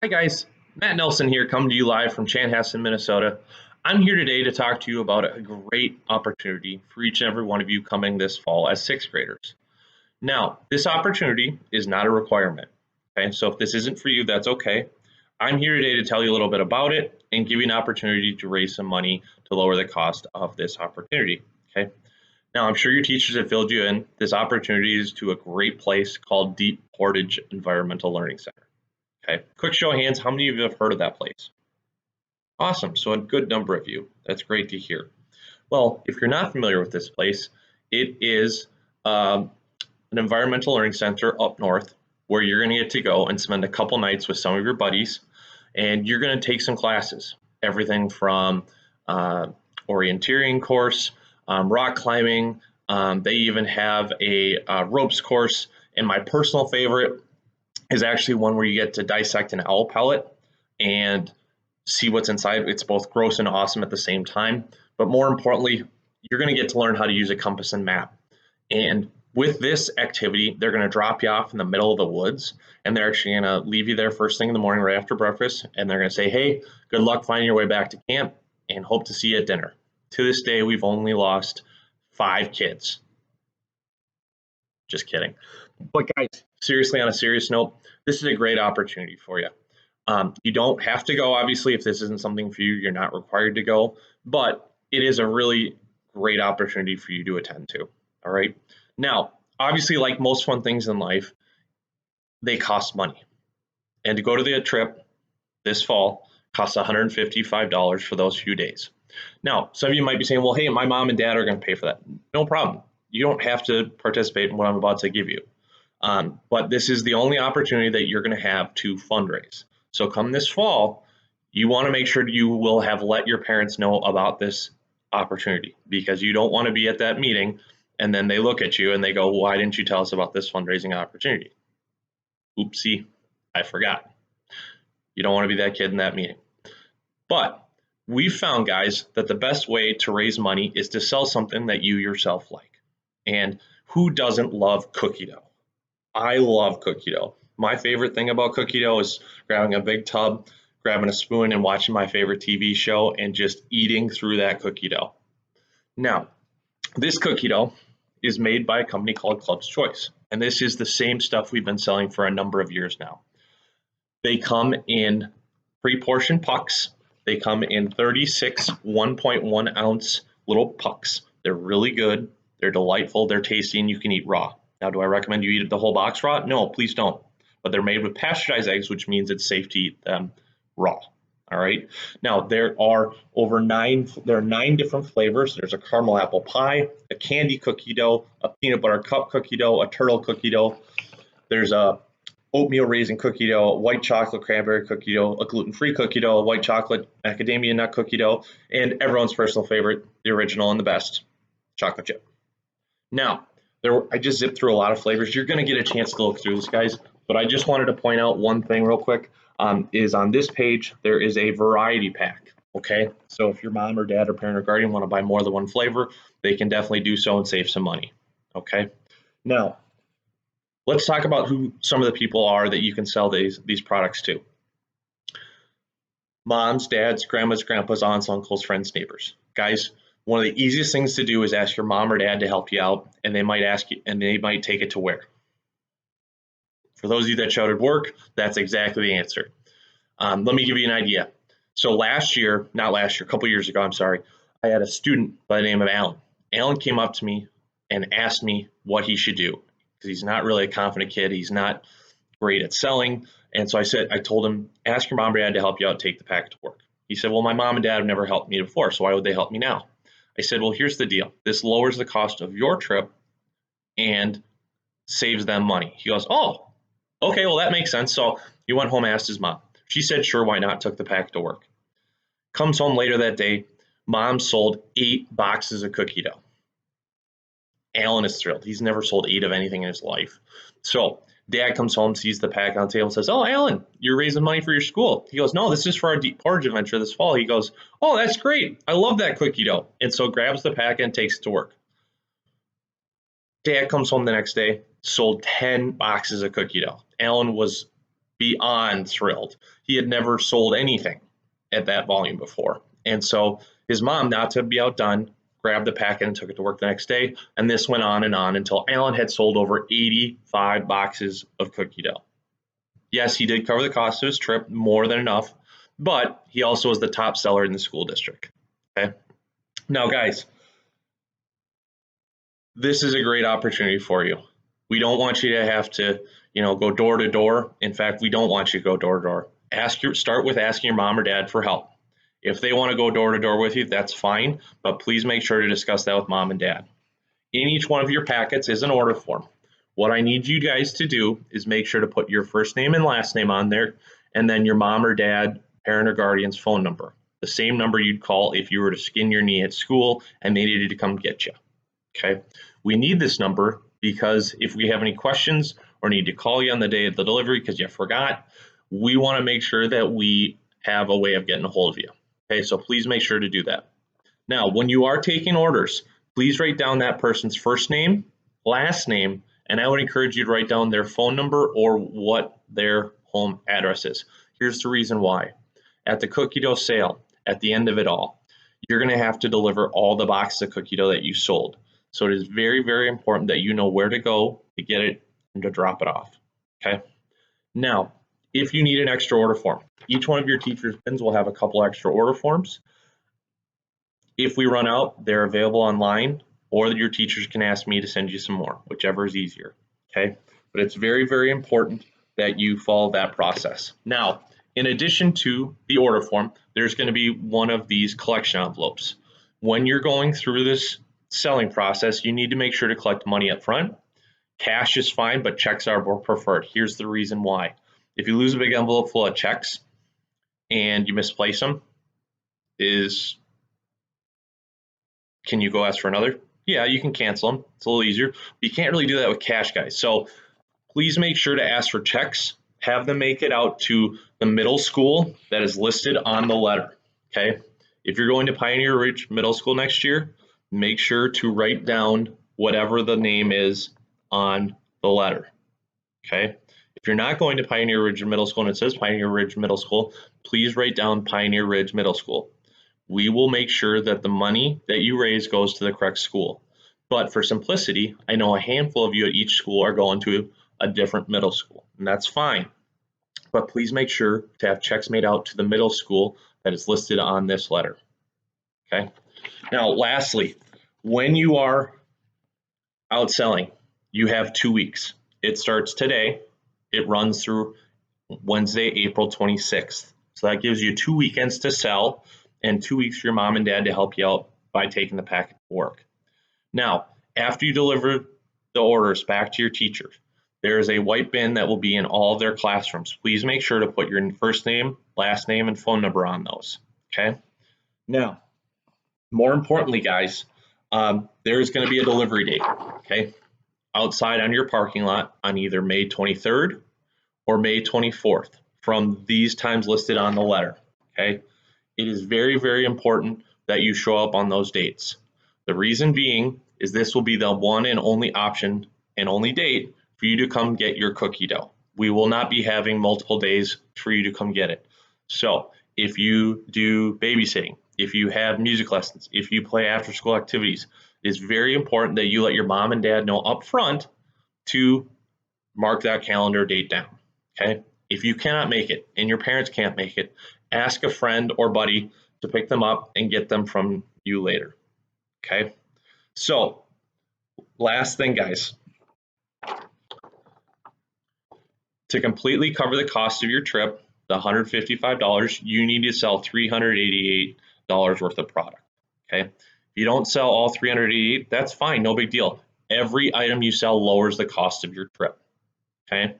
Hi guys, Matt Nelson here, coming to you live from Chanhassen, Minnesota. I'm here today to talk to you about a great opportunity for each and every one of you coming this fall as sixth graders. Now, this opportunity is not a requirement. Okay, so if this isn't for you, that's okay. I'm here today to tell you a little bit about it and give you an opportunity to raise some money to lower the cost of this opportunity. Okay. Now, I'm sure your teachers have filled you in. This opportunity is to a great place called Deep Portage Environmental Learning Center. Okay, quick show of hands, how many of you have heard of that place? Awesome, so a good number of you. That's great to hear. Well, if you're not familiar with this place, it is an environmental learning center up north where you're going to get to go and spend a couple nights with some of your buddies, and you're going to take some classes. Everything from orienteering course, rock climbing. They even have a ropes course, and my personal favorite is actually one where you get to dissect an owl pellet and see what's inside. It's both gross and awesome at the same time. But more importantly, you're going to get to learn how to use a compass and map. And with this activity, they're going to drop you off in the middle of the woods, and they're actually going to leave you there first thing in the morning right after breakfast. And they're going to say, hey, good luck finding your way back to camp and hope to see you at dinner. To this day, we've only lost 5 kids. Just kidding. But guys, seriously, on a serious note, this is a great opportunity for you. You don't have to go, obviously, if this isn't something for you, you're not required to go, but it is a really great opportunity for you to attend to. All right. Now, obviously, like most fun things in life, they cost money. And to go to the trip this fall costs $155 for those few days. Now, some of you might be saying, well, hey, my mom and dad are going to pay for that. No problem. You don't have to participate in what I'm about to give you. But this is the only opportunity that you're going to have to fundraise. So come this fall, you want to make sure you will have let your parents know about this opportunity, because you don't want to be at that meeting and then they look at you and they go, why didn't you tell us about this fundraising opportunity? Oopsie, I forgot. You don't want to be that kid in that meeting. But we've found, guys, that the best way to raise money is to sell something that you yourself like. And who doesn't love cookie dough? I love cookie dough. My favorite thing about cookie dough is grabbing a big tub, grabbing a spoon, and watching my favorite TV show and just eating through that cookie dough. Now, this cookie dough is made by a company called Club's Choice, and this is the same stuff we've been selling for a number of years now. They come in pre-portioned pucks. They come in 36 1.1 ounce little pucks. They're really good. They're delightful. They're tasty, and you can eat raw. Now, do I recommend you eat the whole box raw? No, please don't. But they're made with pasteurized eggs, which means it's safe to eat them raw. All right. Now there are nine different flavors. There's a caramel apple pie, a candy cookie dough, a peanut butter cup cookie dough, a turtle cookie dough. There's a oatmeal raisin cookie dough, a white chocolate cranberry cookie dough, a gluten-free cookie dough, a white chocolate macadamia nut cookie dough, and everyone's personal favorite, the original and the best, chocolate chip. Now, I just zipped through a lot of flavors. You're going to get a chance to look through this, guys, but I just wanted to point out one thing real quick. Is on this page, there is a variety pack. Okay, so if your mom or dad or parent or guardian want to buy more than one flavor, they can definitely do so and save some money. Okay, now let's talk about who some of the people are that you can sell these products to. Moms, dads, grandmas, grandpas, aunts, uncles, friends, neighbors. Guys, one of the easiest things to do is ask your mom or dad to help you out, and they might ask you, and they might take it to where? For those of you that shouted work, that's exactly the answer. Let me give you an idea. So a couple years ago, I'm sorry, I had a student by the name of Alan. Alan came up to me and asked me what he should do, because he's not really a confident kid. He's not great at selling. And so I told him, ask your mom or dad to help you out, take the pack to work. He said, well, my mom and dad have never helped me before, so why would they help me now? I said, well, here's the deal. This lowers the cost of your trip and saves them money. He goes, oh, okay, well, that makes sense. So he went home, asked his mom. She said, sure, why not? Took the pack to work. Comes home later that day. Mom sold 8 boxes of cookie dough. Alan is thrilled. He's never sold 8 of anything in his life. So dad comes home, sees the pack on the table, and says, oh, Alan, you're raising money for your school. He goes, no, this is for our Deep Portage adventure this fall. He goes, oh, that's great. I love that cookie dough. And so grabs the pack and takes it to work. Dad comes home the next day, sold 10 boxes of cookie dough. Alan was beyond thrilled. He had never sold anything at that volume before. And so his mom, not to be outdone, grabbed the packet and took it to work the next day. And this went on and on until Alan had sold over 85 boxes of cookie dough. Yes, he did cover the cost of his trip, more than enough, but he also was the top seller in the school district. Okay. Now, guys, this is a great opportunity for you. We don't want you to have to, go door to door. In fact, we don't want you to go door to door. Start with asking your mom or dad for help. If they want to go door to door with you, that's fine, but please make sure to discuss that with mom and dad. In each one of your packets is an order form. What I need you guys to do is make sure to put your first name and last name on there, and then your mom or dad, parent or guardian's phone number, the same number you'd call if you were to skin your knee at school and they needed to come get you. Okay, we need this number because if we have any questions or need to call you on the day of the delivery because you forgot, we want to make sure that we have a way of getting a hold of you. Okay, so please make sure to do that. Now, when you are taking orders, please write down that person's first name, last name, and I would encourage you to write down their phone number or what their home address is. Here's the reason why. At the cookie dough sale, at the end of it all, you're going to have to deliver all the boxes of cookie dough that you sold. So it is very, very important that you know where to go to get it and to drop it off. Okay. Now, if you need an extra order form, each one of your teacher's bins will have a couple extra order forms. If we run out, they're available online, or your teachers can ask me to send you some more, whichever is easier. Okay. But it's very, very important that you follow that process. Now, in addition to the order form, there's going to be one of these collection envelopes. When you're going through this selling process, you need to make sure to collect money up front. Cash is fine, but checks are more preferred. Here's the reason why. If you lose a big envelope full of checks and you misplace them, can you go ask for another? Yeah, you can cancel them. It's a little easier. But you can't really do that with cash, guys. So please make sure to ask for checks. Have them make it out to the middle school that is listed on the letter. Okay. If you're going to Pioneer Ridge Middle School next year, make sure to write down whatever the name is on the letter. Okay. If you're not going to Pioneer Ridge Middle School and it says Pioneer Ridge Middle School, please write down Pioneer Ridge Middle School. We will make sure that the money that you raise goes to the correct school. But for simplicity, I know a handful of you at each school are going to a different middle school, and that's fine. But please make sure to have checks made out to the middle school that is listed on this letter. Okay. Now, lastly, when you are out selling, you have 2 weeks. It starts today. It runs through Wednesday, April 26th. So that gives you 2 weekends to sell and 2 weeks for your mom and dad to help you out by taking the packet to work. Now, after you deliver the orders back to your teachers, there is a white bin that will be in all of their classrooms. Please make sure to put your first name, last name, and phone number on those. Okay. Now, more importantly, guys, there's going to be a delivery date. Okay. Outside on your parking lot on either May 23rd or May 24th from these times listed on the letter. Okay. It is very, very important that you show up on those dates. The reason being is this will be the one and only option and only date for you to come get your cookie dough. We will not be having multiple days for you to come get it. So if you do babysitting, if you have music lessons, if you play after school activities, it's very important that you let your mom and dad know up front to mark that calendar date down. Okay. If you cannot make it and your parents can't make it, ask a friend or buddy to pick them up and get them from you later. Okay. So last thing, guys, to completely cover the cost of your trip, the $155, you need to sell $388 worth of product. Okay. If you don't sell all 388, that's fine. No big deal. Every item you sell lowers the cost of your trip. Okay.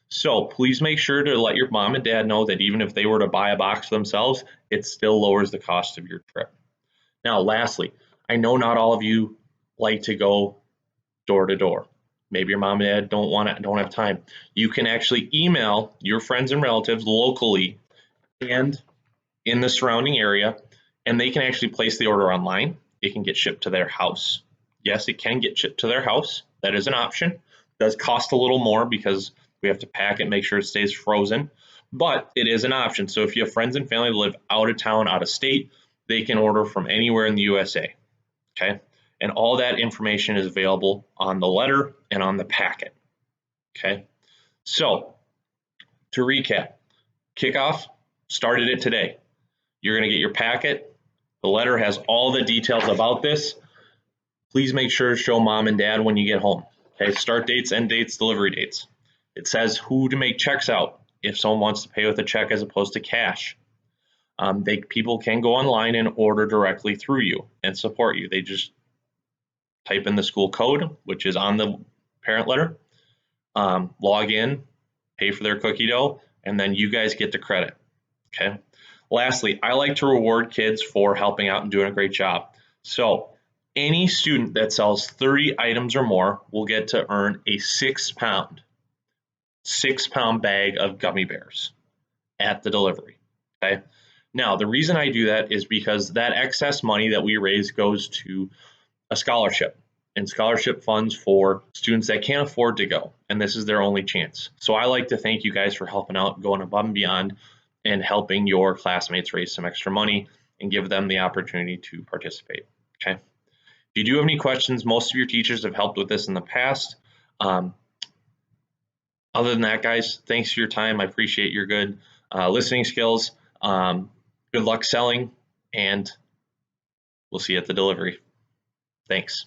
So please make sure to let your mom and dad know that even if they were to buy a box themselves, it still lowers the cost of your trip. Now, lastly, I know not all of you like to go door to door. Maybe your mom and dad don't have time. You can actually email your friends and relatives locally and in the surrounding area, and they can actually place the order online. It can get shipped to their house. Yes, it can get shipped to their house. That is an option. It does cost a little more because We have to pack it, make sure it stays frozen, but it is an option. So if you have friends and family that live out of town, out of state, they can order from anywhere in the USA. Okay. And all that information is available on the letter and on the packet. Okay. So to recap, kickoff started it today. You're going to get your packet. The letter has all the details about this. Please make sure to show mom and dad when you get home. Okay, start dates, end dates, delivery dates. It says who to make checks out if someone wants to pay with a check as opposed to cash. People can go online and order directly through you and support you. They just type in the school code, which is on the parent letter, log in, pay for their cookie dough, and then you guys get the credit. Okay. Lastly, I like to reward kids for helping out and doing a great job. So any student that sells 30 items or more will get to earn a 6-pound bag of gummy bears at the delivery. Okay. Now, the reason I do that is because that excess money that we raise goes to a scholarship and scholarship funds for students that can't afford to go, and this is their only chance. So I like to thank you guys for helping out, going above and beyond, and helping your classmates raise some extra money and give them the opportunity to participate. Okay. If you do have any questions, most of your teachers have helped with this in the past. Other than that, guys, thanks for your time. I appreciate your good listening skills. Good luck selling, and we'll see you at the delivery. Thanks.